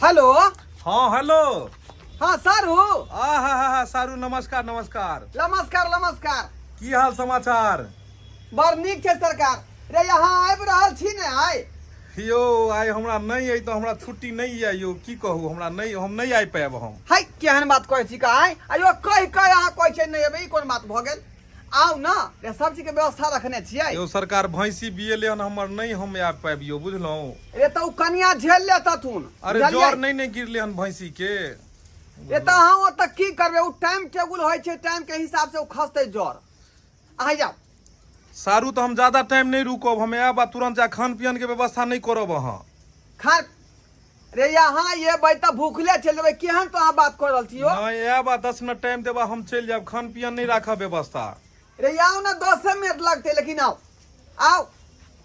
Hello. हाँ hello. हाँ सारू। हाँ सारू नमस्कार नमस्कार। नमस्कार नमस्कार। की हाल समाचार? बड़ नीक छै सरकार। रे यहाँ आबि रहल छी ने आइ? यो आइ हमरा नहीं आई तो हमरा छुट्टी नहीं आई यो, की कहूँ हमरा नहीं, हम नहीं आई पाएब हम। है केहन बात कहै छी का? अयो कह अहाँ कहै छै नहीं अबे, ई कोन बात भ गेल? आउ ना, रे सब चीज के व्यवस्था रखने छियै। यो सरकार भैंसी बियले हन हमर नहीं, हम आ पाबियो बुझलौं। रे त उ कनिया झेल लेतथुन। अरे जोर नहीं गिरले हन भैंसी के। ए त अहाँ ओत की करबे? उ टाइम टेबुल होय छै, टाइम के हिसाब से उ खसतै जोर। अहाँ जाओ। सारू तो हम ज्यादा टाइम नहीं रुकब, हम आब तुरंत जा खान पियन के व्यवस्था नहीं करब अहाँ। खान रे यहाँ ये बैठा भूखले चल जेबै, केहन तो अहाँ बात कर रहल छी हो? नहीं आब 10 मिनट टाइम देबा, हम चल जाब, खान पियन नहीं राखब व्यवस्था। रे आओ ना, 10 मिनट लगते, लेकिन आओ आओ।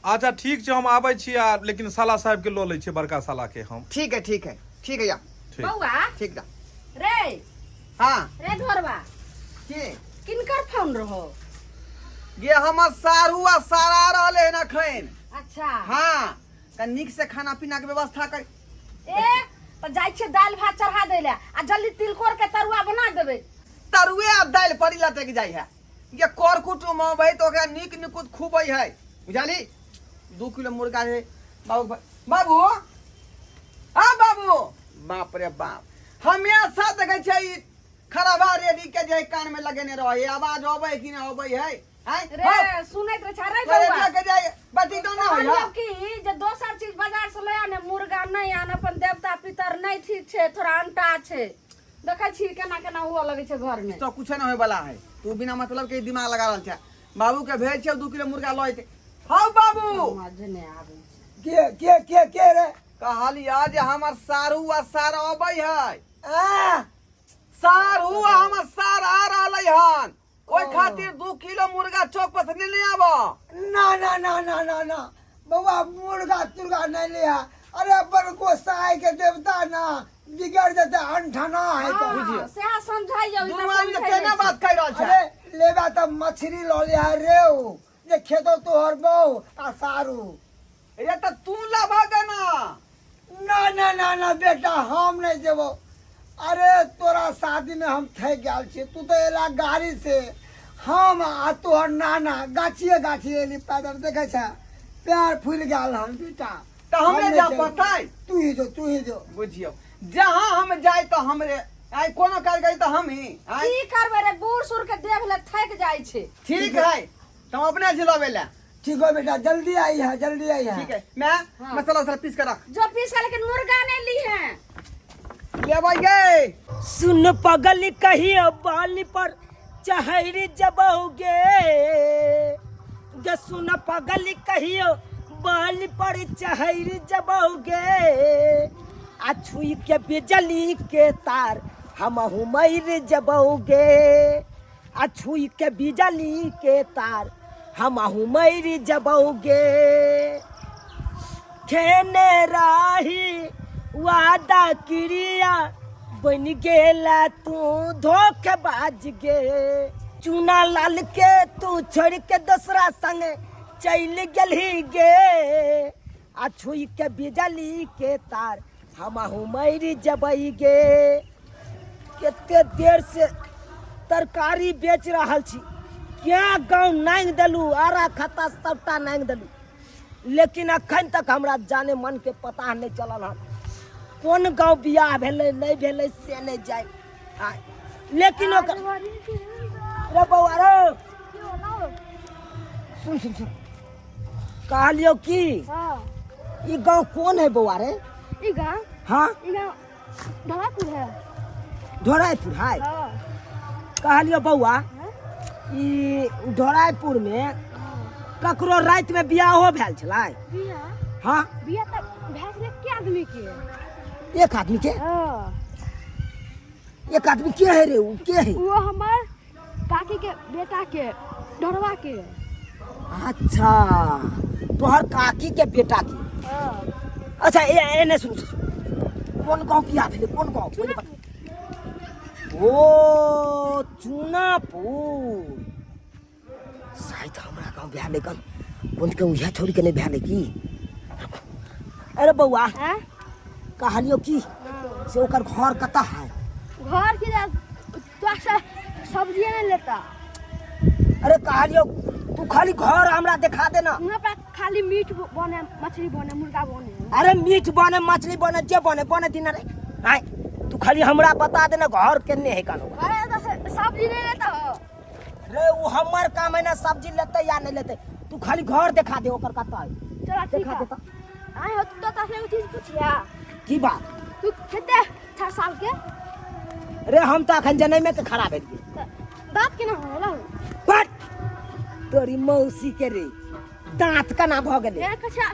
अच्छा ठीक छै, हम आबै छी आ लेकिन साला साहब के लो लै छी, बड़का साला के हम। ठीक है ठीक है ठीक है जा। बौआ ठीक जा। रे हाँ रे ढोरबा के किनकर फोन रहो? ये हमर सारू आ सारा रहले है ना खैन। अच्छा हाँ त नीक से खाना पीना के व्यवस्था कर। ए तो जाय छे दाल भात चढ़ा देले आ जल्दी तिलकोर के तरुआ बना देबे। तरुए आ दाल पड़ी लते के जाय है। ये कर कुटुम भाई तो के नीक निकुत खूबई है, बुझाली? 2 किलो मुर्गा है बाबू। बाबू हाँ बाबू, बाप रे बाप, हमेशा देखे छै ई खराबा रेडी के जे कान में लगेने रहे, आवाज अबै कि ना अबै है? रे सुनैत रे छारे अरे बौआ के जाय बटी तो ना होय कहलियो कि जे दोसर चीज बाजार से ले आने, मुर्गा नहीं आन, अपन देवता पितर नहीं ठीक छे, थोड़ा अंटा छे। देखै छी केना केना हुआ लगे छे घर में। तो कुछ ना होय वाला है, तू बिना मतलब के दिमाग लगा रहल छै। बाबू के भेज छै 2 किलो मुर्गा लय के। हां बाबू समझ ने आबै के रे कहलिया जे हमर सारू आ सारा अबै है। सारू आ हमर सारा रहलै हन, ओइ खातिर 2 किलो मुर्गा चौक पर से ले आबो। ना बउआ मुर्गा तुर्गा नहीं लिया। अरे पर गोसाई के देवता ना बिगड़ जाता, अंठना है तो बुझियो। से समझाइयो ई दुनू आदमी केना बात कह रहल छै? अरे लेबा त मछली लो लिया रेउ जे खेतो तोहर बहू आ सारू। ये त तू लाभागा ना। ना बेटा हम नहीं देबो। अरे तोरा शादी में हम थक गया छी, तू तो एला गाड़ी से, हम आ तोहर नाना गाछिए एली पैदल, देखे छ पैर फूल गेल हम बेटा। त हमरे जा पताई, तू ही जो बुझियो। जहां हम जाय तो हमरे आई कोनो काज गई तो हम ही आई। की करबे रे, बूढ़ सुर के देह ले थक जाय छे। ठीक है, तुम अपने जिलावे ला। ठीक है बेटा, जल्दी आई है। ठीक है, मैं मसाला सारा पीस कर रख। जो पीस के, लेकिन मुर्गा नहीं ली है। ले भाई गे। सुन पगल कहियो बाली पर चहरी जबोगे गे, सुन पगल कहियो बाली पर चहरी जबोगे, आ छुई के बिजली के तार हमहु मर जबोगे, आ छुई के बिजली के तार हमहु मर जबोगे। खेने राही वादा क्रिया बन गेला तू धोखेबाज गे, चूना लाल के तू छोड़ के दूसरा संग चल गेलही गे, आ छुई के बिजली के तार हमहु मर जबई गे। केते देर से तरकारी बेच रहल छी, क्या गाँव नांग देलू, आरा खता सबटा नांग देलू, लेकिन अखन तक हमरा जाने मन के पता नहीं चलल हन कौन गाँव बियाह भेलै नहीं भेलै से नहीं जाए। लेकिन रे बौआ रो सुन कहलियो कि ई गाँव कौन है बौआ रे? ई गाँव हाँ ढोरापुर है। ढोराइपुर है? कहलियो बौआ ई ढोराइपुर में ककरो रात में बियाहो भेल छलै? हाँ बिया त भैंस ले के आदमी के? एक आदमी के? एक आदमी के है रे? उ के है? वो हमर काकी के बेटा के, ढोरवा के। अच्छा तोहर काकी के बेटा की? अच्छा एने सुन, कौन गाँव बियाह भेलै? कौन गाँव? ओ चूनापुर। शायद हमरा गाँव बियाह नहीं कन, कौन के उहे छोड़ के नहीं भेलै की? अरे बौआ कहलियो की से ओकर घर कता है? घर की तो सब्जी नहीं लेता। अरे कहलियो तू खाली घर हमरा दिखा दे ना। वहाँ पर खाली मीट बने, मछली बने, मुर्गा बने। अरे मीट बने, मछली बने, जे बने बने दिन रे। आय तू खाली हमरा बता दे ना घर केने है कानो। अरे तो सब्जी नहीं लेता हो। रे वो हमर काम है ना, सब्जी लेते या नहीं लेते। तू खाली घर दिखा दे ओकर कता है। चला ठीक दिखा है। देता। आए हो तो तासे चीज पूछिया। की बात? तू कितने 4 साल के? रे हम तो अखन जनई में के खड़ा भेलिए। दांत के ना होला। बट तोरी मौसी के रे दांत का ना भ गेले। ये कछा।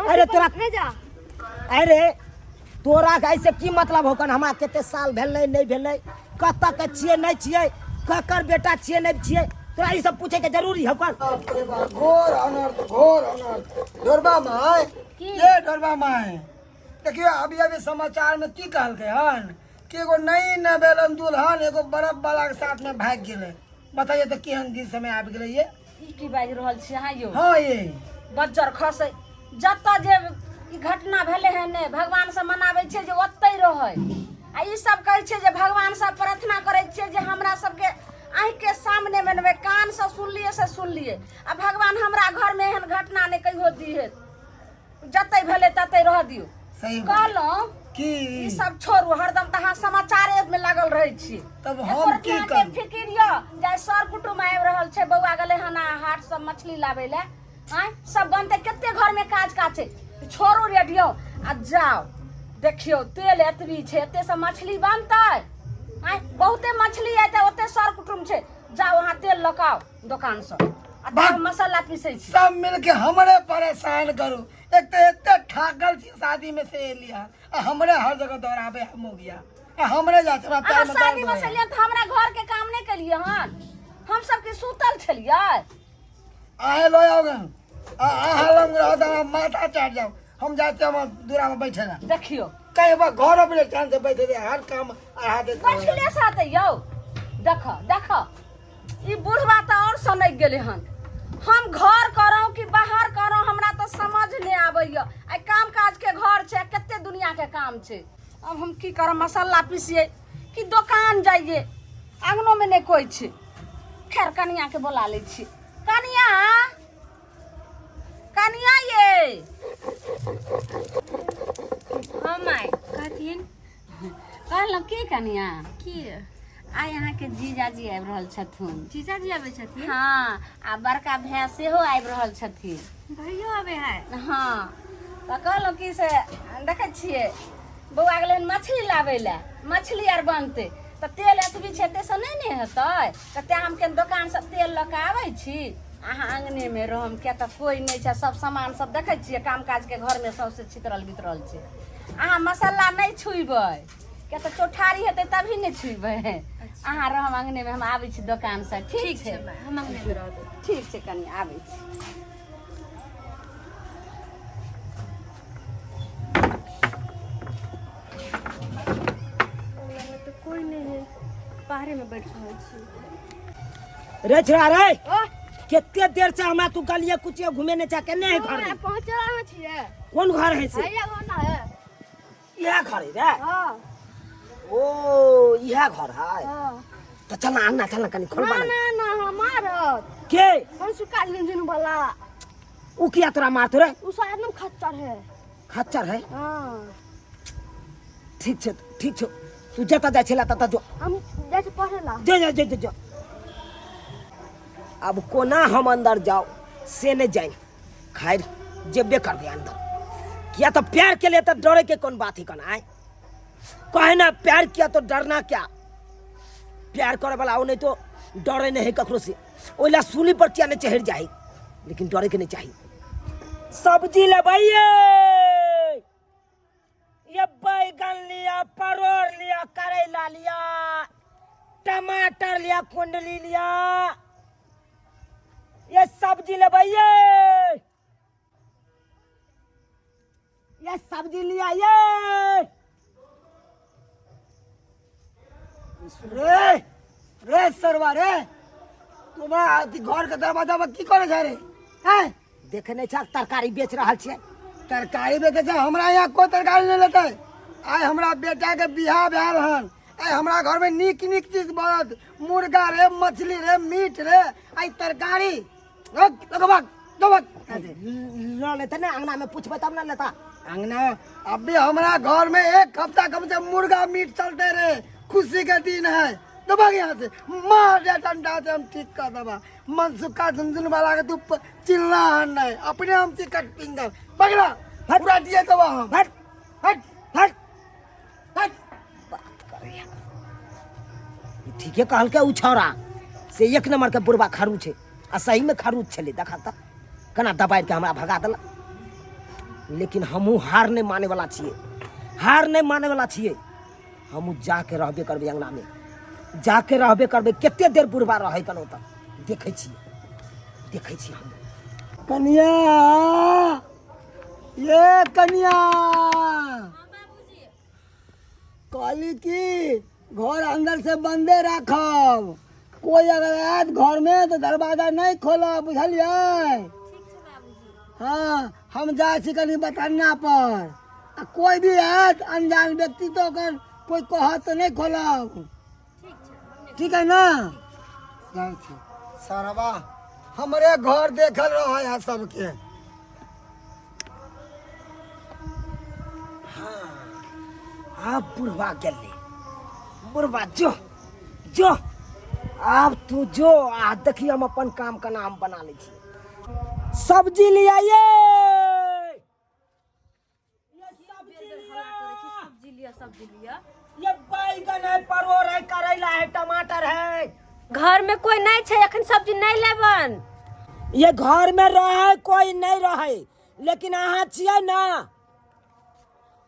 अरे तोरा नहीं जा। अरे तोरा ऐसे की मतलब होकन? हमरा केते साल भेलै नहीं भेलै, कत्ता के छिए नहीं छिए, ककर बेटा छिए नहीं छिए, तोरा ई सब पूछे के जरूरी होकन? घोर अनर्थ, घोर अनर्थ। ढोरबा माय, ये ढोरबा माय, देखियो अभी अभी समाचार में की कहलकै हन कि एगो नई नवेलन दुल्हन एगो बर्फ वाला के साथ में भाग गेलै। बताइए तो केहन दिन समय आबि गेलै ये? ई की बाज रहल छी अहाँ यो? हाँ ये बज्जर खसे जत्ता जे ई घटना भेले है ने भगवान से मनाबै छै जे ओतै रहै। आ ई सब कहै छै जे भगवान से प्रार्थना करै छै जे हमरा सबके आँख के सामने में नबे कान से सुनलिए से सुनलिए। आ भगवान हमरा घर में एहन घटना ने कहियो दिए, जतै भेले ततै रह दियो। सही बात। कहलौं की ई सब छोड़ू, हरदम त अहाँ समाचारे में लागल रहै छी। तब हम की के करू? फिकिर य जाय सर कुटुम आबि रहल छै, बौआ गेलै हन हाट से मछली लाबै ले। आय सब बनते, केते घर में काज छै। छोड़ू रेडियो आ जाओ देखियो तेल एतबी छै, एते से मछली बनतै। आय बहुते मछली एते, ओते सर कुटुम छै। जाओ वहाँ तेल लकाओ दुकान से आ दाल मसाला पीसै छी। सब मिलके हमरे परेशान करू। एक तो एते ठाकल छी शादी में से एलिया आ हमरे हर जगह दौड़ाबे हम हो गया। आ हमरे जा चला पैर अहाँ में शादी दर्द में होइया। छलियै त हमरा घर के काम नहीं केलियै हन? हम सब के सुतल छलियै। आहे लो आओगन आहा लंग रह दा माथा चाट जाओ। हम जाते हम दूरा में बैठे ना देखियो कहीं बा घर पे चांद से बैठे थे हर काम आहा दे। बैठले साथे यौ देख देख ई बुढ़वा त और सनक गेले हन। हम घर करौं कि बाहर करौं हमरा तो समझ नहीं आबैया। आ काम काज के घर छै, केते दुनिया के काम छै। अब हम की करब? मसाला पीसिए कि दुकान जाइए? आंगनो में नहीं कोई छै। खैर कनिया के बुला ले छी। कनिया, कनिया ये हम आए कहथिन। कहलौं की कनिया की आइ अहाँ के जीजाजी आबि रहल छथुन। जीजाजी आबै छथिन? हाँ, आ बड़का भैया सेहो आबि रहल छथिन। भैयो आबे है? हाँ, तो कहलौं कि से देखै छियै बौआ गेलै मछली लाबै ले, मछली आर बनतै तऽ तेल एतबी छै एतेसँ नहि ने हेतै। तऽ तेँ हम के दोकान से तेल लऽ कऽ आबै छी। अहाँ अंगने में रहम, किया तऽ कोई नहीं छै। सब सामान सब देखै छियै काम काज के घर में सौंसे छितरल बितरल छै। अहाँ मसाला नहीं छुइबै, किया तऽ चौठारी हेतै तभी नहीं छुइबै। अहाँ रहम अंगने में, हम आबै छी दुकान से। ठीक छै, हम अंगने में रहबै। ठीक छै कनी आबै छी। तो कोई नहीं है, बाहरे में बैठ रहल छी। रे छोरा रे, ओ केते देर से हमरा तू गलिए कुचिया घूमे ने जा केने है घर में? पहुंचला में छियै। कौन घर है से? भैया होना है। यह घर है रे? हां ओ यह घर है। हां तो चल ना अन्ना, चल ना कनी खोल ना बना ना ना हमारत के हम सुकाल इंजन वाला। उ किया तोरा मारतो रे? उ शायद ना खच्चर है। खच्चर है? हां ठीक छै, ठीक छै। तू जता जा छला तता जो। हम जैसे पढ़ेला। जो। अब कोना हम अंदर जाओ से नहीं जाए। खैर जेबे कर दे अंदर। किया तो प्यार के लिए तो डरे के कौन बात ही करना है? कहे ना प्यार किया तो डरना क्या? प्यार करे वाला हो नहीं तो डरे नहीं ककरो से। ओला सूली पर क्या नहीं चढ़ जाए, लेकिन डरे के नहीं चाहिए। सब्जी ले भैया, ये बैगन लिया, परोर लिया, करेला लिया, टमाटर लिया, कुंडली लिया, ये सब्जी ले भैया, ये सब्जी लिया। ये रे रे सरवा रे, तुम्हारा घर के दरवाजा में की करे जा रे? हैं देखे नहीं छा तरकारी बेच रहा छे। तरकारी बेचे जा? हमरा यहाँ कोई तरकारी नहीं लेता है। आइ हमरा बेटा के बियाह भेल हन। आइ हमरा घर में नीक नीक चीज बनत, मुर्गा रे, मछली रे, मीट रे, आइ तरकारी। न लेता ना अंगना में पूछबे तब ना लेता। अंगना अभी हमरा घर में एक हफ्ता कम से मुर्गा मीट चलते रहे, खुशी के दिन है। दबा यहाँ से मार दे डंडा से, हम ठीक कर दबा। मनसुखा झुनझुन वाला के तू चिल्ला नहीं, अपने हम टिकट पिंगर पकड़ा पूरा दिए दबा हम। हट हट हट हट। ठीक है कहल के उछौरा से एक नंबर के बुढ़वा खारू छे, आ सही में खारू छले। देखा त कना दबाइ के हमरा भगा देला। लेकिन हमहू हार नहीं माने वाला छिए, हार नहीं माने वाला छिए। हमहू जाके रहबे करबे अंगना में, जाके रहबे करबे। केते देर बुढ़वा रहे कनो तक देखे छिए हम। कन्या, ये कन्या कहली की घर अंदर से बंदे रखब, कोई अगर आयत घर में तो दरवाजा नहीं खोला, बुझलिए? हाँ, हम जाए छी कहीं बताना पर, आ कोई भी आयत अनजान व्यक्ति तो अगर कोई कह तो नहीं खोलब, ठीक है ना? जाए छी सरवा हमरे घर देखल रहा है सबके। अब बुढ़वा गेले, बुढ़वा जो अब तू जो आ देखी हम अपन काम का नाम बना ले छी। सब्जी ले आइए, सब्जी लिया। ये बैगन है, परोर है, करेला है, टमाटर है। घर में कोई नहीं छे अखन सब्जी नहीं लेबन। ये घर में रहे कोई नहीं रहे, लेकिन अहाँ छियै ना।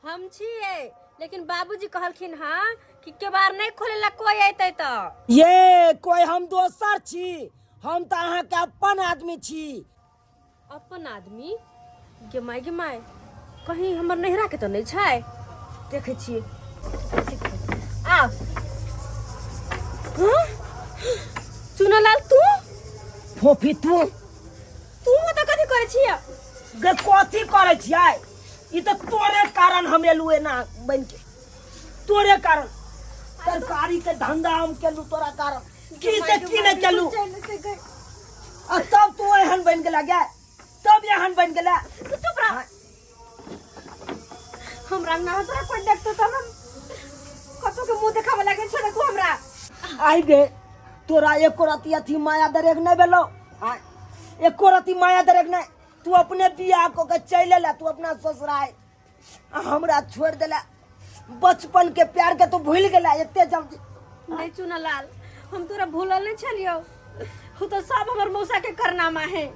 हम छिए, लेकिन बाबूजी कहलखिन हाँ कि केबाड़ नहीं खोलेला कोई अइतै त। ये कोई हम दोसर छी, हम तो अहाँ के अपन आदमी छी। अपन आदमी? गे माय कहीं हमर नहिरा के तो नहीं छै। देखे छिए आ चुनालाल तू फोफी तू तो कथी करे छिए? गे कथी करे छियै? ई तो तोरे कारण हम एलुए ना बन के, तोरे कारण। तरकारी के धंधा हम केलू तोरा कारण, की से की नहीं केलू। आ तब तू एहन बन गेला गे, तब एहन बन गेला। तू चुप रह। हमरा ना तोरा कोई देखतो त हम कतो के मुंह देखावे लागे छै देखो हमरा। आई गे तोरा एको रती अथी माया दरेक नहीं भेलो, एको रती माया दरेक नहीं। तू अपने बियाह को के चले ला, तू अपना ससुराल हमरा छोड़ देला। बचपन के प्यार के तू भूल गेला एते जल्दी। नहीं चुनालाल, हम तोरा भूलल नहीं छलियो। हो तो सब हमर मौसा के करनामा है।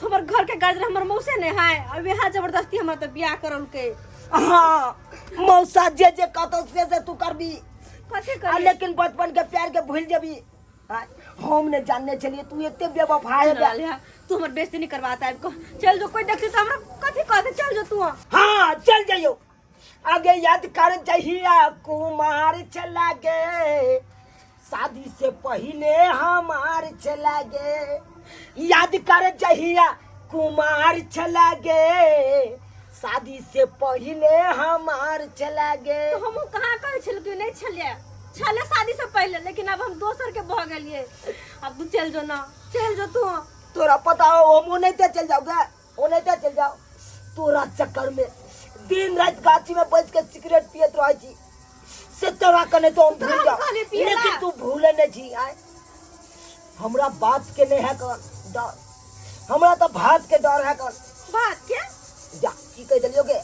हमर घर के गाजर हमर मौसे ने है, अब यहाँ जबरदस्ती हमर तो बियाह करल के। हाँ मौसा जे कहतो से तू करबी, कथी करी? लेकिन बचपन के प्यार के भूल जबी। हम ने जानने चलिए तू एते बेवफा है। तू हमर बेइज्जती नहीं करवाता है। चल जो कोई देखते तो हमरा कथी कहते, चल जो तू। हाँ चल जाइयो। आगे याद कर जहिया कुमार चला गे, शादी से पहले हमार चला गे। याद कर जहिया कुमार चला गे, शादी से पहले हमार चला गे। तो हम कहाँ कहे छल कि नहीं छले शादी से पहले, लेकिन अब हम दोसर के बह गेलिए। अब तू चल जो ना, चल जो तू। तोरा पता हो हम नहीं चल जाओगे, वो नहीं चल जाओ। तोरा चक्कर में दिन रात गाछी में बैठ के सिगरेट पियत रही छी, से तोरा कने तो हम भूल जाओ, लेकिन तू भूले नहीं छी। आए हमरा बात के नहीं है कर डर, हमरा तो भात के डर है कर। बात क्या? जा की कह दिलियोगे?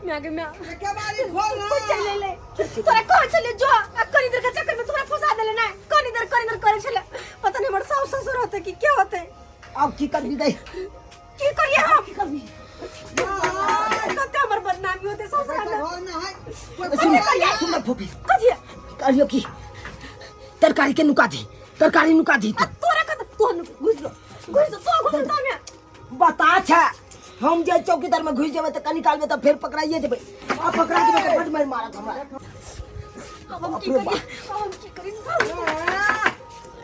मैं आगे मैं क्या बारी खोल ना। चल ले तोरा कौन चले जो कनी देर के चक्कर में तोरा फंसा देले ना। कनी देर करे छले, पता नहीं हमर सास ससुर होते कि क्या होते। अब की करबी गई, की करिए हम? की करबी? कते हमर बदनामी होते ससुर में। सुन फोफी कथी करियो की तरकारी के नुका दी, तरकारी नुका दी। तोरा कत तो घुस तो घुसता में बता छा। हम जे चौकीदार में घुस जेबे त कनी काल में त फिर पकड़ाइए जेबे। अब पकड़ा जेबे त फट मार मारत हमरा। हम की करिए?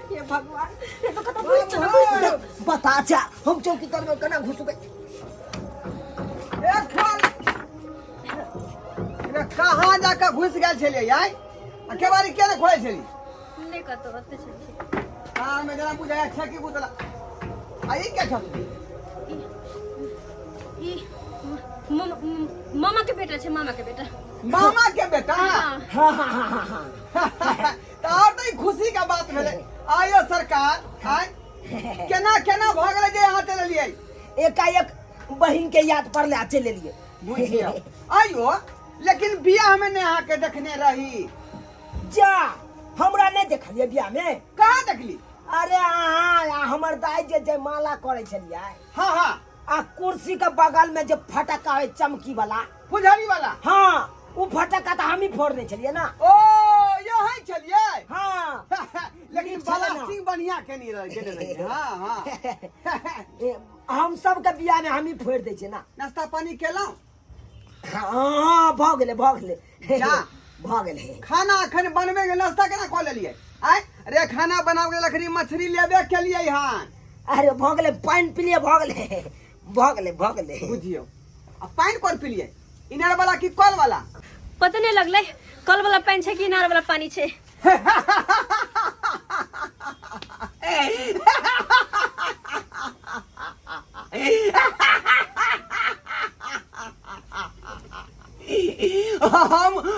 ये भगवान, ये तो कत घुस। बता छा हम चौकीदार में कना घुस गए। ए खोल के कहाँ जाकर घुस गए छलिए आई केवारी के खोले छली नहीं कतो ओते छै हाँ मैं जरा बुझाया अच्छा की बुतला आई क्या छत ई मामा के बेटा छै मामा के बेटा मामा के बेटा हाँ हाँ हाँ हाँ हाँ तो और तो खुशी का बात भेले आयो सरकार आय केना केना भागले जे यहाँ चले लिए एकाएक बहन के याद पर ले चले लिए बुझियो आयो लेकिन बियाह में ने यहाँ के देखने रही जा हमरा नहीं देखलिए बियाह में कहाँ देखली अरे हाँ हमर दाई जे जयमाला करे छलिए हाँ हाँ आ कुर्सी के बगल में जो फटका है चमकी वाला फुलझड़ी वाला हाँ वो फटका तो हम ही फोड़ने चलिए ना ओ यहाँ चलिए हाँ लेकिन प्लास्टिक बढ़िया के नहीं रहे हाँ हाँ हम सब के बियाह में हम ही फोड़ दे छे ना नाश्ता पानी केलौं हाँ भ गेले जा। भ गेले खाना अखन बनबे के नाश्ता केना कऽ लेलिए आय अरे खाना बनावे के लकड़ी मछली लेबे के लिए यहाँ अरे भ गेले पानी पिलिए भ गेले बुझियो आ पानी कौन पिलिए इनार वाला की कल वाला पता नहीं लगले कल वाला पानी छै कि इनार वाला पानी छै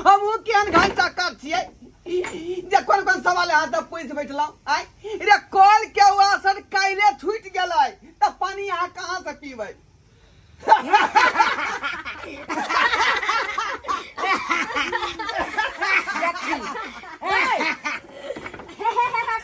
हम केहन घंटा कर छियै जे कोन कोन सवाल हाथ तक पूछ बैठलौ आय रे कल के वासन काइले छूट गेलै त पानी यहाँ कहाँ से पीबै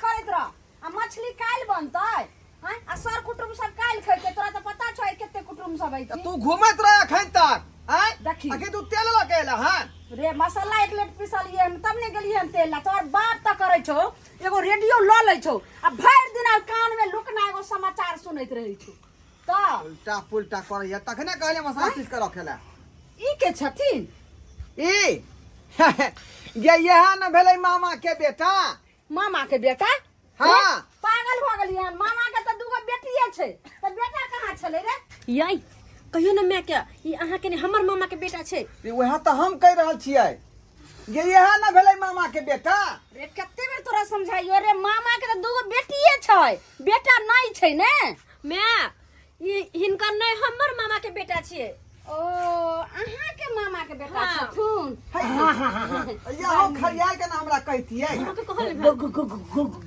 करैत रह आ मछली काल बनतै आ सर कुटुम सब काल खैते तोरा त पता छै कते कुटुम सब है तू घूमत रह अखन तक आय देखी। अखन तू तेल लगेला हां रे मसाला 1 लीटर पिसलिए हम तब ने गेलिए हम तेल ला तोर बाप त करै छौ एगो रेडियो ल लै छौ आ भरि दिन आ कान में लुकना एगो समाचार सुनैत रहै छौ त उल्टा पुल्टा करैया तखने कहले मसाला पीस के रखेला ई के छथिन ई ये न भेलै मामा के बेटा मामा के बेटा हाँ। पागल भ गेलिए मामा के त दूगो बेटिए छै त बेटा कहाँ छले रे यई कहियो न मैं क्या ई अहाँ के ने हमर मामा के बेटा छै वह तो हम कह रहल छियै ये न भेलै मामा के बेटा रे कते बेर तोरा समझाइयो रे मामा के त दूगो बेटिए छै बेटा नहीं छै ने मैं ई हिनकर नहीं हमर मामा के बेटा छियै ओ अहाँ के मामा के बेटा छथुन या हो खरियाल के ना हमरा कहतियै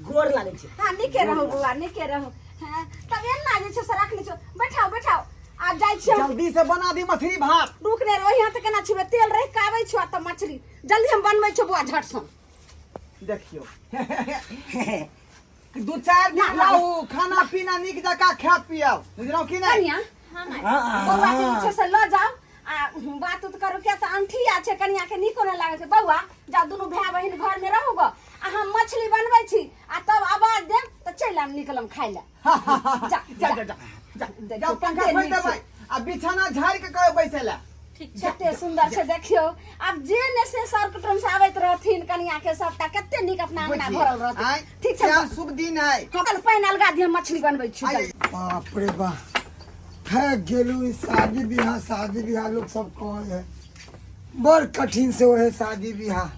गोर लागे छे हां निके रहू बुआ निके रहू हां तब एना जे छै से राख ली छौ बैठाओ बैठाओ आ जाय छी जल्दी से बना दी मछली भात रुक रे रोही हाथ केना छिबे तेल रह काबै छौ त मछली जल्दी हम बनबै छौ बुआ झट सन देखियो दू चार दिन लाऊ खाना पीना निक जका खात पियब बुझलौ कि नहीं कनिया हां बौआ के पीछे से ल जाओ आ बात उत करू के त अंठी आ छै कनिया के निको न लागे छै बौआ जा दुनु भाई बहिन घर में रहू ग आ हम मछली बनबै छी आ तब आवाज देम त चल हम निकलम खाइ ला जा जा जा जा जा पंखा खोल देबै आ बिछाना झाड़ के कहे बैसे ला ठीक छै कते सुंदर छै देखियो अब जे ने से सर कुटुम से आबैत रहथिन कनिया के सबटा कते निक अपना अंगना भरल रहथिन ठीक छै क्या शुभ दिन है कल पानी अलगा दी हम मछली बनबै छी बाप रे बाप थक गेलू शादी ब्याह लोग सब कहे है बड़ कठिन से है शादी ब्याह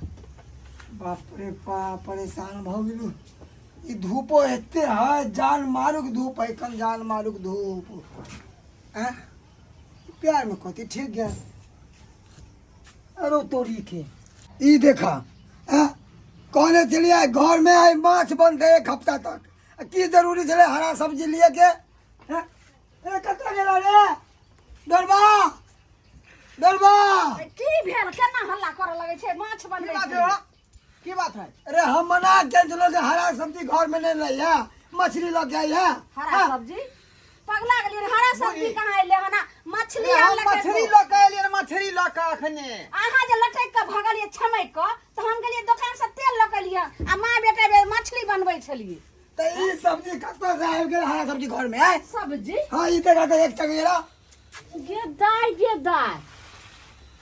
बाप रे बाप परेशान भ गेलू ई धूपो एते है जान मारुक धूप है कन जान मारुक धूप हैं प्यार में कथी ठीक है अरे तोरी के ई देखा हैं कहने चलिए घर में आई माछ बन रहे 1 हफ्ता तक की जरूरी चले हरा सब्जी लिए के हैं ए कतरा गेला रे डरबा की भेल केना हल्ला करे लगे छै माछ बनबै छी की बात है अरे हम मना के चलो कि हरा सब्जी घर में नहीं लाई है मछली लग आई है हरा सब्जी पगला गेलिए हरा सब्जी कहाँ अइले हना मछली हम हम मछली लऽ के एलियै मछली लऽ के अखने अहाँ जे लटक के भगलिए छमैक के तो हम गेलिए दुकान से तेल लऽ के लिए आ माँ बेटा बे मछली बनबै छलिए तो ये सब्जी कतौ से आबि गेल हरा सब्जी घर में है सब्जी हाँ ई देखा तो एक टकेरा गे दाई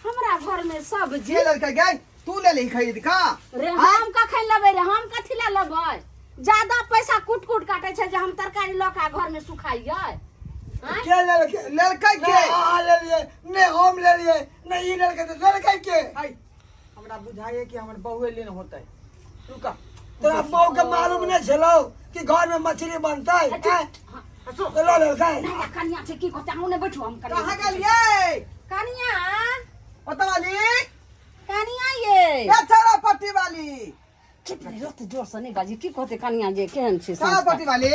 हमरा घर में सब्जी जे लड़का गए तू ले ली खरीद का रे हम कखन लेबै रे हम कथि ले लेबै ज्यादा पैसा कुट कुट काटे छै जे हम तरकारी लऽ के घर में सुखाइए के लड़के लड़का के हाँ ले लिए नहीं हम ले लिए नहीं लड़के तो लड़के के आई हमरा बुझाइए कि हमर बहुए लेन होता है रुका तोरा बहू के मालूम नहीं चलो कि घर में मछली बनता है तो लो लड़का है कनिया से की कहते हमने बैठो हम कहां कनिया गेलिए कनिया ओतवाली कनिया ये या छाड़ा पट्टी वाली चुप रह रो तो जोर से नहीं बाजी की कहते कनिया जे केहन छे छाड़ा पट्टी वाली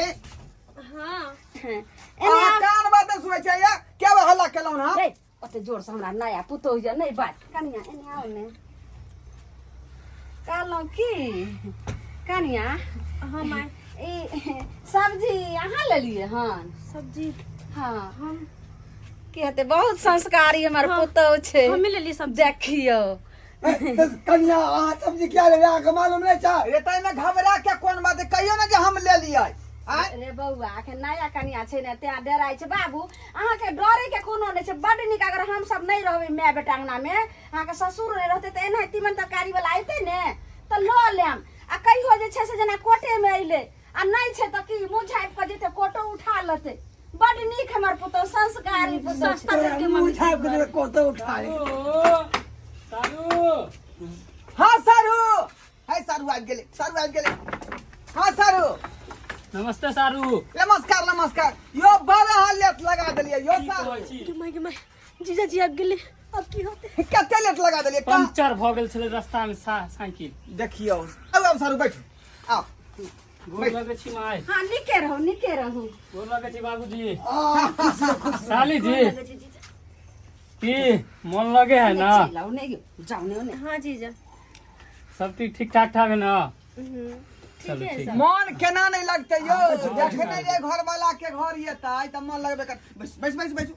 हां आ एने कान बात सुनै छै या क्या हल्ला केलौ ना रे ओते जोर से हमरा नया पुतो जे नहीं बात कनिया एने आओ ने कहलौ की कनिया हम ए सब्जी अहाँ ले लिए हन सब्जी हाँ हम कहते बहुत संस्कारी हमार पुतो छे हमें ले ली सब्जी देखियो कन्या सब्जी क्या ले रहा मालूम नहीं था रे तै में घबरा के कोन बात है? कहियो ना जे हम ले लियै आय रे बउआ के नया कनिया छे ने त्या डराय छे बाबू अहाँ के डरे के कोनो नै छे बड निक अगर हम सब नहीं रहबे माय बेटा अंगना में अहाँ के ससुर नहीं रहते त एना तीमन तरकारी वाला आइते ने त लो लेम आ कहियो जे छे से जना कोटे में आइले आ नहीं छे त की मुंह झाइप के जेते कोटो उठा लेते बड निक हमर पुतो संस्कारी पुतो तेरा मुंह छाप के तेरे कोते उठाए हां सारू हाय सारू आ गेले हां सारू नमस्ते सारू नमस्कार नमस्कार यो बड़ा लेट लगा देलिए यो सारू के माय जीजा जी आबि गेले अब की होते कते लेट लगा देलिए पंचर भ गेल छले रास्ता में साइकिल देखियो अब सारू बैठो आओ गोर लगे छी माय हां निके रहो गोर लगे छी बाबूजी साली जी की मन लगे है ना लाओ नहीं जाओ ने हां जीजा सब ठीक ठाक है ना चलो ठीक है मन केना नहीं लगते यो देखने रे घर वाला के घर ये ताई त मन लगबे कर बैठ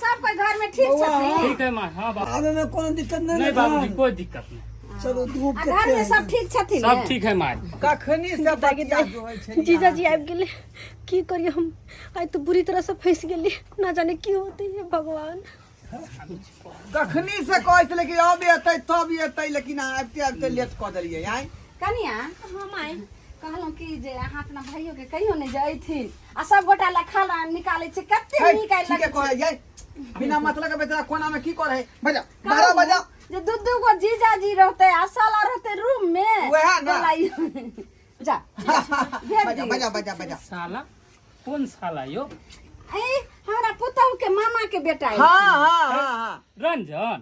सब कोई घर में ठीक छथिन ठीक है माय हां बाबू आगे में कोनो दिक्कत नहीं नहीं बाबूजी कोई दिक्कत नहीं चलो धूप आ के घर में सब ठीक छथिन सब ठीक है माय कखनी से बतिया जो होय छै जीजा जी आबि गेले की करिए हम आज तो बुरी तरह से फंस गेली ना जाने की होते है भगवान कखनी से कहै छले कि अब एतै तब एतै लेकिन आबते लेट क देलिए आय कनिया हम आए कहलहुँ कि जे अहाँ अपना भाइयों के कहियो ने जैथिन आ सब गोटा ला खाना निकाले छै कते नीक आइ ठीक है लगे कहै जाय बिना मतलब के बेटा कोना में की करे बजा 12 बजा जे दू गो जीजा जी रहते आ साला रहते रूम में वहे ना। जा भेज बजा साला कौन साला यो ए हमरा पुतहु के मामा के बेटा है हां रंजन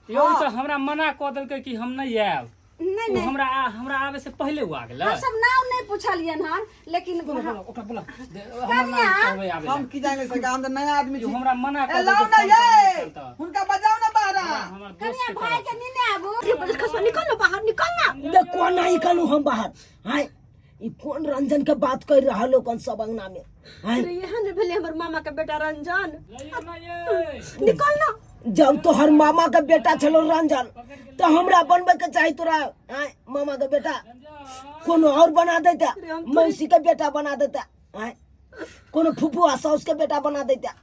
यो तो हमरा मना क देलकै कि हम नहीं आएब नहीं उ नहीं हमरा आवे से पहले हुआ गेलै हम सब नाम नहीं पूछलियन हन लेकिन ओकरा बोला कनिया, हम की जाने से हम तो नया आदमी जो छी हमरा मना कर लाओ ना ये उनका बजाओ ना बारा हमर दोस्त कनिया के भाई तरफ के नीने आबू खसवा निकल ना बाहर निकल ना देख कौन नहीं कलू हम बाहर हाय ई कौन रंजन के बात कर रहा लो कौन सब अंगना में हाय अरे यहां भेले हमर मामा के बेटा रंजन ये निकल ना जब तो हर मामा का बेटा छलो रंजन तो हमरा बनबे के चाही तोरा हाय मामा का बेटा कोनो और बना देता मौसी का बेटा बना देता हाय कोनो फुफुआ साउस के बेटा बना देता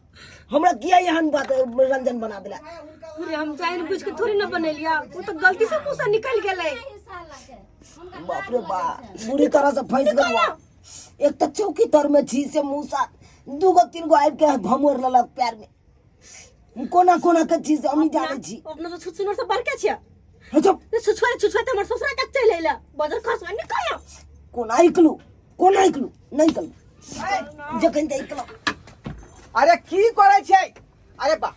हमरा किया यहन बात रंजन बना दिला अरे हम जाइन बुझ के थोड़ी ना बनेलिया वो तो गलती से मुंह से निकल गेले बाप रे बाप बुरी तरह से फंस गया एक तो चौकी तर में छी से मुंह सा दूगो तीन गो आबि के भमोर ललक पैर में कोना कोना के चीज हम जाने छी अपना तो छुछुनर से बड़का छिया जब ये छुछुआ हमर ससुरा तक चले एला बजर खसवा निकल कोना इकलू नहीं कलू जखन ते इकलो अरे की करे छै अरे बा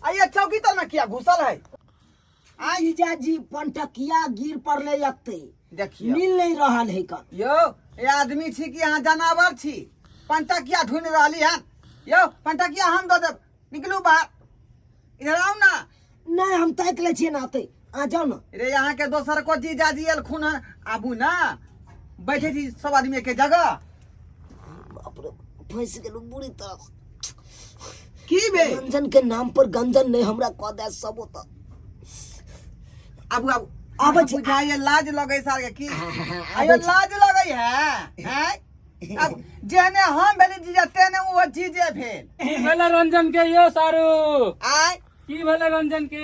आइए चौकी तर में किया घुसल है जीजा जी पंटकिया गिर पड़ले एकते देखियो मिल नहीं रहा है का यो ये आदमी छी कि यहाँ जानवर छी पंटकिया ढूंढ रही है यो पंटकिया हम दो देब निकलू बाहर इधर आओ ना नहीं हम ताक ले छिए ना आते आ जाओ ना रे यहाँ के दोसर को जीजा जी एलखुन है आबू ना बैठे छी सब आदमी के जगह बाप रे फंस गेलू बुरी तरह की बे रंजन के नाम पर गंजन नहीं हमरा कह दे सब होता आबू आबू आबे छी। बुझाइए लाज लगे सार के की आबे आयो छी। लाज लगे है हैं अब जेने हम भेली जीजा तेने वो जीजे भेल की भेलै रंजन के यो सारू आय की भेलै रंजन के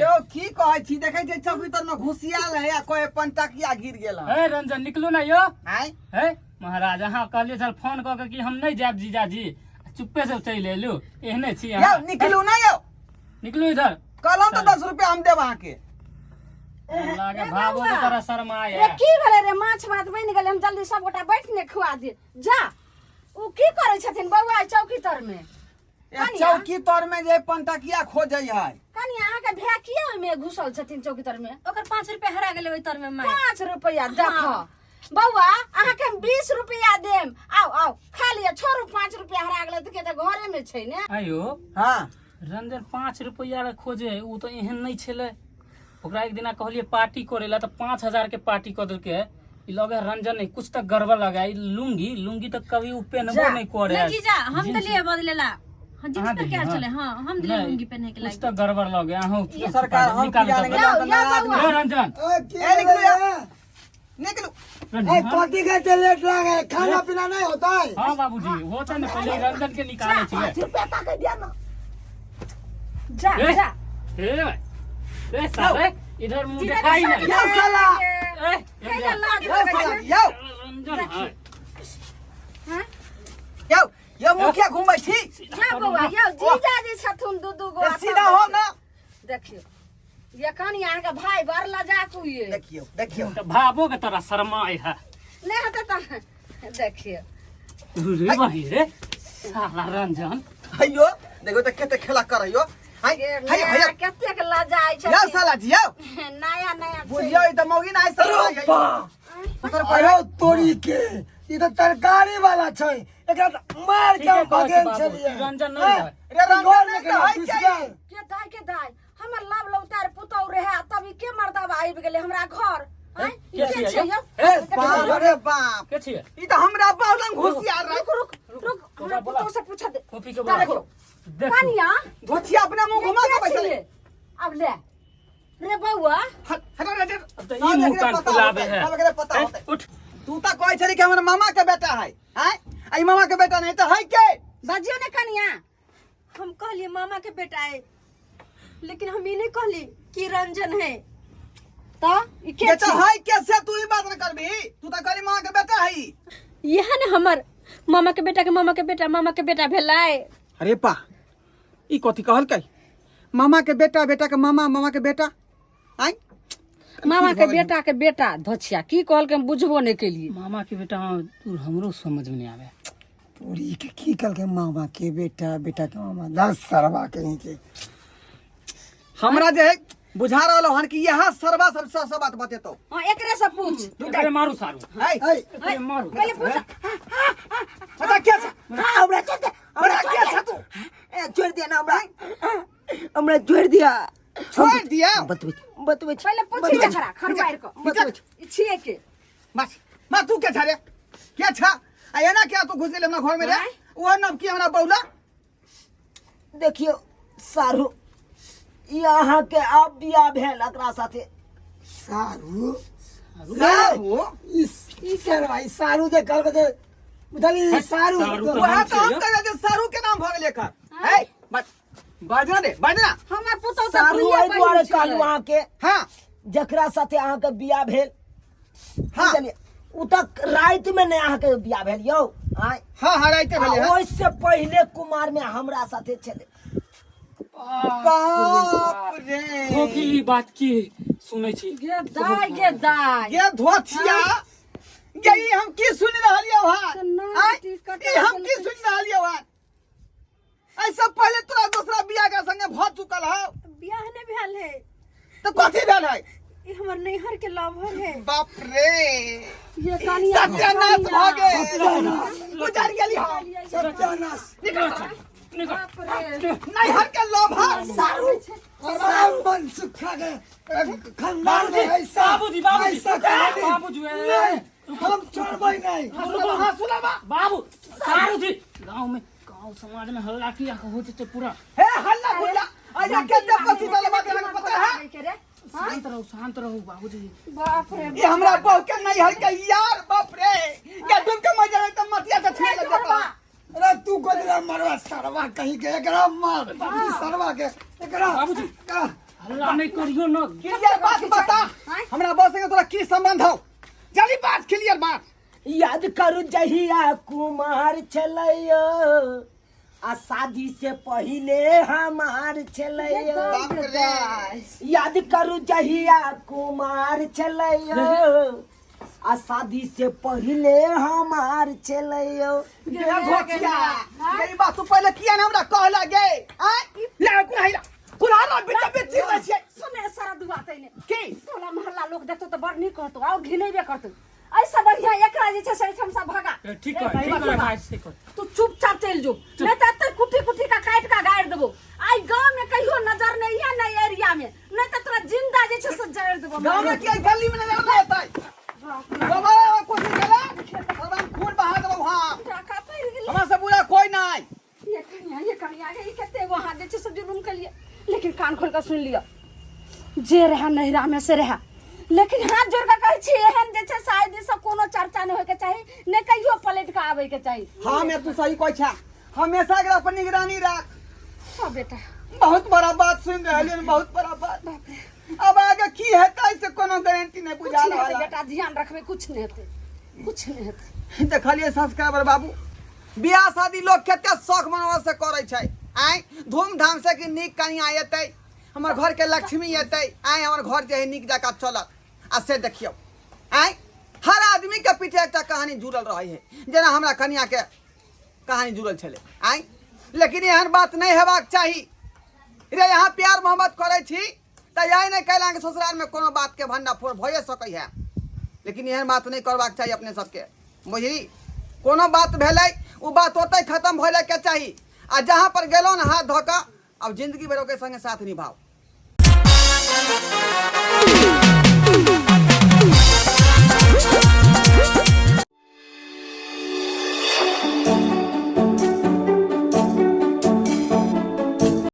यो की कहै छी देखे छै चौकी तर में घुसियाल है या कोई पंटकिया गिर गेल है हे रंजन निकलू ना यो आय हे महाराज अहाँ कहलिए छल फोन कऽ के कि हम नहीं जायब जीजाजी चुप्पे से चल एलू एहने छी यो निकलू ना यो निकलू इधर कहलौं तो 10 रुपया हम देब अहाँ के लागे भागो तो तोरा शर्म आए रे की भेले रे माछ भात बनि गेलै हम जल्दी सब गोटा बैठ ने खुआ दे जा उ की करे छथिन बौआ चौकी तर में ए चौकी तर में जे पंटकिया खोजै है कनी अहाँ के भैया किया ओइ में घुसल छथिन चौकी तर में ओकर 5 रुपया हरा गेलै ओइ तर में 5 रुपया देख बौआ अहाँ के हम 20 रुपया देम आओ आओ खा लिया छोड़ू 5 रुपया हरा गेलै त के त घरे में छै ने आयो हां रंजन 5 रुपया रे खोजे उ तो एहन नहीं छले ओकरा एक दिना कहलिए पार्टी करेला तो 5000 के पार्टी कर देलके ई लगे रंजन नहीं कुछ तो गड़बड़ लगा ई लुंगी तो कभी उ पहनबो नहीं करे नहीं जीजा हम तो लिए बदलेला हम जींस पे क्या चले हां हम दिले लुंगी पहने के कुछ तो गड़बड़ लगे आहू सरकार हम निकाल जाने दो के ए रंजन ए निकलू या निकलू कथी के लेट लागे खाना पीना नहीं होता है हां बाबूजी होता नहीं पहले रंजन के निकाले छिए 5 रुपया का दिया ना जा जा ए साले इधर मुंह दिखाई नहीं या साला ए कैला लाज या साला यो रंजन हां यो यो मुखिया घुमै छी जा बौआ यो जीजा जी छथुन दू गो सीधा हो ना देखियो ये कनी अहाँ के भाई बर लजाकू ये देखियो तो भाबो के तोरा शर्म आए है नहीं होता तो देखियो रे भाई रे साला रंजन अयो देखो त केते खेला करयो हाय हाय हाय कते के लजाई छै या साला जी यो नया नया बुझियो ई त मौगी नाय सरवा अरे तोरी के ई तो तरकारी वाला छै एकरा त मार के भगेल छलिए रंजन नहीं है रे रंजन ने कहै के दाई हमर लाभ लौतार पुतौ रहे तभी के मर्दबा आबि गेलै हमरा घर हैं के छै यो ए बाप रे बाप के छिए ई त हमरा बाउलन घुसियार रे रुक हमरा पुतौ से पूछ दे कॉपी के बोला देखो देखो कनिया धोतिया अपना मुंह घुमा के बैठल है अब ले रे बौआ हटो रे तो ई मुंह कान फुलावे है सब पता होते उठ तू त कहै छली कि हमर मामा के बेटा है हैं आई मामा के बेटा नहीं त है के बजियो ने कनिया हम कहलिए मामा के बेटा है लेकिन हम ये नहीं कहली कि रंजन है तो ई के बेटा है कैसे तू ई बात न करबी तू त कहली मामा के बेटा है यह है ना हमर मामा के बेटा भेलाय अरे पा ई कथी कहल कै मामा के बेटा बेटा के मामा के बेटा आई मामा के बेटा धोछिया की कहल के हम बुझबो नहीं केलिए मामा के बेटा तू हमरो समझ में नहीं आवे पूरी के की कल के मामा के बेटा बेटा के मामा 10 सरवा कहीं के हमरा जे है बुझा रहलो हन कि यह सरवा सब बात बतेतो हां एकरे से पूछ अरे मारू सारू है अरे मारू पहले पूछ पता क्या छ हमरा क्या छ तू छोड़ दिया ना हमरा छोड़ दिया छोड़ दिया बतबै पहले पूछ जखरा खरवार को ई छिए के बस तू क्या छ रे क्या छ आया ना क्या तू घुस गेले हमरा घर में रे वो नाम की हमरा बौला देखियो सारू यहाँ के अब बिया भेल एकरा साथे सारू सारू ई सरवा ई सारू जे कल के बुझली सारू वहां तो हम कहे जे सारू के नाम भ गेले का है बाजना हमर पुतौ त सारू भुइया एहि दुआरे बहिन कहलू अहाँ के हां जकरा साथे अहाँ के बिया भेल हाँ। बुझलियै उ तक राति में ने अहाँ के बिया भेल यौ आय हां राइते भेले हां ओइसे पहले कुमार में हमरा साथे छले बाप रे हो की बात की सुनै छी गे दाई ये धोथिया यही हम की सुन रहलियो हां ई हम की सुन रहलियो हां ऐसा पहले तोरा दूसरा बियाह के संगे भ चुकल हो बियाह ने भेल है तो कथी भेल है ये हमर नैहर के लवर है बाप रे ये कनिया सत्यानाश भ गेल गुजर गेली हम सत्यानाश नहीं हर के लोभ सारू आराम बन सुखा के खानदान में ऐसा बाबूजी नहीं हम छोड़बै नहीं हां सुनाबा बाबू सारू जी गांव समाज में हल्ला किया हो जते पूरा हे हल्ला गुल्ला अरे केते पति वाला बात हमरा पता है शांत रहो बाबूजी बाप रे ये हमरा बहु के नहीं हर के यार बाप रे के तुम के मजा है तो मतिया तो छे लग जाता अरे तू गोदरा मरवा सरवा कहीं के एकरा मार बाबू सरवा के एकरा बाबूजी हल्ला नहीं करियो न क्लियर बात बता हमरा बॉस के तोरा की संबंध हो जल्दी बात क्लियर बात याद करू जहिया कुमार छलैयो आ शादी से पहले हमार छलैयो बाप रे याद करू जहिया कुमार छलैयो आ शादी से पहले हमार छलैयो ये घोटिया ये बात तू पहले किया ना हमरा कहला गे आ ले कुनाइला कुनारा बेटा बेटी बचिए सुने सारा दुआ तैने की टोला मोहल्ला लोग देखतो तो बड़ नहीं कहतो और घिनेबे करतो ऐसा बढ़िया एकरा जे छै से हम सब भागा ठीक है भाई से कर तू चुपचाप चल जो नहीं तो तब कुटी कुटी का काट का गाड़ देबो आई गांव में कहियो नजर नहीं है नहीं एरिया में नहीं तो तोरा जिंदा जे छै से जड़ देबो गांव में की गली में नजर नहीं आता है बाबा कुछ गला अब हम खून बहा देबो हां का पैर गेल हमरा से बुरा कोई नहीं ये कनिया ये कते वहां जे छै से जुलुम के लिए लेकिन कान खोल कर सुन लियो जे रहा नहिरा में से रहा लेकिन हाथ जोड़ के कहै छी एहन जे छै शायद से कोनो चर्चा नहीं होय के चाही ने कहियो पलट के आवे के चाही हां मैं तू सही कहै छा हमेशा एकरा पर निगरानी रख हां बेटा बहुत बड़ा बात सुन रहलिए बहुत बड़ा बात अब आगे की हेतै से कोनो गारंटी नहीं कुछ बुझा नहीं हेतै रहा बेटा ध्यान रखबे कुछ नहीं हेतै कुछ नहीं हेतै देखलिए सब्सक्राइबर बाबू बियाह शादी लोग कते शौक मनवा से करे छै आइ धूमधाम से कि निक कनिया एतै हमर घर के लक्ष्मी एतै आइ हमर घर जे है निक जका चलत आ से देखियो आइ हर आदमी के पीछे एकटा कहानी जुड़ल रहे है जेना हमरा कनिया के कहानी जुड़ल छले आइ लेकिन एहन बात नहीं हेबाक चाही रे यहाँ प्यार मोहब्बत करे छी त यही नहीं कहला के ससुराल में कोनो बात के भंडा फोड़ भए सकै है लेकिन एहन बात नहीं करबाक चाहिए अपने सबके बुझली कोनो बात भेलै उ बात ओतै खत्म भइले के चाही आ जहाँ पर गेलो न हाथ धोका अब जिंदगी भर के संगे साथ निभाओ